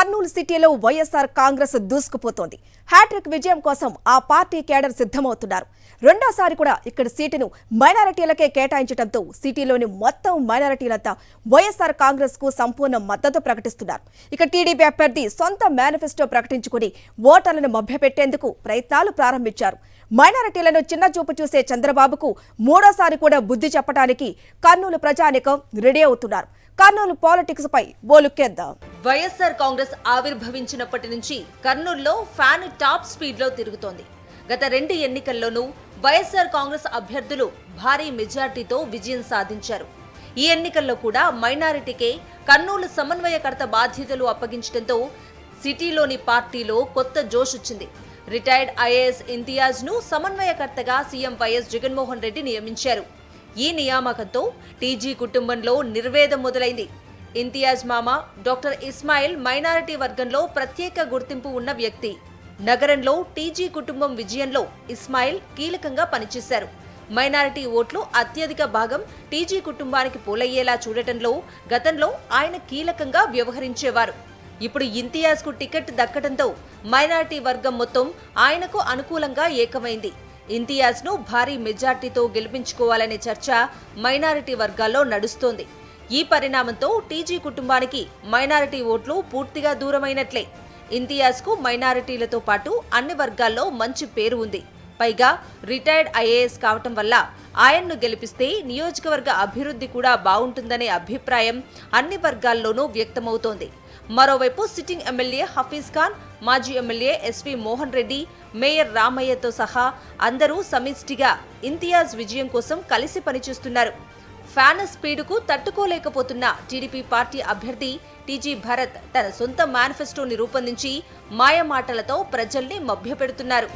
కర్నూలు సిటీలో వైఎస్ఆర్ కాంగ్రెస్ దూసుకుపోతోంది. హ్యాట్రిక్ విజయం కోసం ఆ పార్టీ కేడర్ సిద్ధమవుతున్నారు. రెండోసారి కూడా ఇక్కడ సీటును మైనారిటీలకే కేటాయించడంతో సిటీలోని మొత్తం మైనారిటీలంతా వైఎస్ఆర్ కాంగ్రెస్ కు సంపూర్ణ మద్దతు ప్రకటిస్తున్నారు. ఇక టీడీపీ అభ్యర్థి సొంత మేనిఫెస్టో ప్రకటించుకుని ఓటర్లను మభ్యపెట్టేందుకు ప్రయత్నాలు ప్రారంభించారు. మైనారిటీలను చిన్నచూపు చూసే చంద్రబాబుకు మూడోసారి కూడా బుద్ధి చెప్పడానికి కర్నూలు ప్రజానికం రెడీ అవుతున్నారు. కర్నూలు పాలిటిక్స్ పై ఓ లుక్కేద్దాం. వైఎస్ఆర్ కాంగ్రెస్ ఆవిర్భవించినప్పటి నుంచి కర్నూలులో ఫ్యాన్ టాప్ స్పీడ్ లో తిరుగుతోంది. గత 2 ఎన్నికల్లోనూ వైఎస్ఆర్ కాంగ్రెస్ అభ్యర్థులు భారీ మెజార్టీతో విజయం సాధించారు. ఈ ఎన్నికల్లో కూడా మైనారిటీకే కర్నూలు సమన్వయకర్త బాధ్యతలు అప్పగించడంతో సిటీలోని పార్టీలో కొత్త జోష్ వచ్చింది. రిటైర్డ్ ఐఏఎస్ ఇంతియాజ్ ను సమన్వయకర్తగా సీఎం వైఎస్ జగన్మోహన్ రెడ్డి నియమించారు. ఈ నియామకంతో టీజీ కుటుంబంలో నిర్వేదం మొదలైంది. ఇంతియాజ్ మామ డాక్టర్ ఇస్మాయిల్ మైనారిటీ వర్గంలో ప్రత్యేక గుర్తింపు ఉన్న వ్యక్తి. నగరంలో టీజీ కుటుంబం విజయంలో ఇస్మాయిల్ కీలకంగా పనిచేశారు. మైనారిటీ ఓట్లు అత్యధిక భాగం టీజీ కుటుంబానికి పోలయ్యేలా చూడటంలో గతంలో ఆయన కీలకంగా వ్యవహరించేవారు. ఇప్పుడు ఇంతియాజ్ కు టికెట్ దక్కడంతో మైనారిటీ వర్గం మొత్తం ఆయనకు అనుకూలంగా ఏకమైంది. ఇంతియాజ్ ను భారీ మెజార్టీతో గెలిపించుకోవాలనే చర్చ మైనారిటీ వర్గాల్లో నడుస్తోంది. ఈ పరిణామంతో టీజీ కుటుంబానికి మైనారిటీ ఓట్లు పూర్తిగా దూరమైనట్లే. ఇంతియాజ్ కు మైనారిటీలతో పాటు అన్ని వర్గాల్లో మంచి పేరు ఉంది. పైగా రిటైర్డ్ ఐఏఎస్ కావటం వల్ల ఆయన్ను గెలిపిస్తే నియోజకవర్గ అభివృద్ధి కూడా బాగుంటుందనే అభిప్రాయం అన్ని వర్గాల్లోనూ వ్యక్తమవుతోంది. మరోవైపు సిట్టింగ్ ఎమ్మెల్యే హఫీజ్ ఖాన్, మాజీ MLA SV Mohan Reddy, mayor రామయ్యతో సహా అందరూ సమిష్టిగా ఇంతియాజ్ విజయం కోసం కలిసి పనిచేస్తున్నారు. ఫ్యాన్ స్పీడుకు తట్టుకోలేకపోతున్న టీడీపీ పార్టీ అభ్యర్థి టీజీ భరత్ తన సొంత మేనిఫెస్టోని రూపొందించి మాయమాటలతో ప్రజల్ని మభ్యపెడుతున్నారు.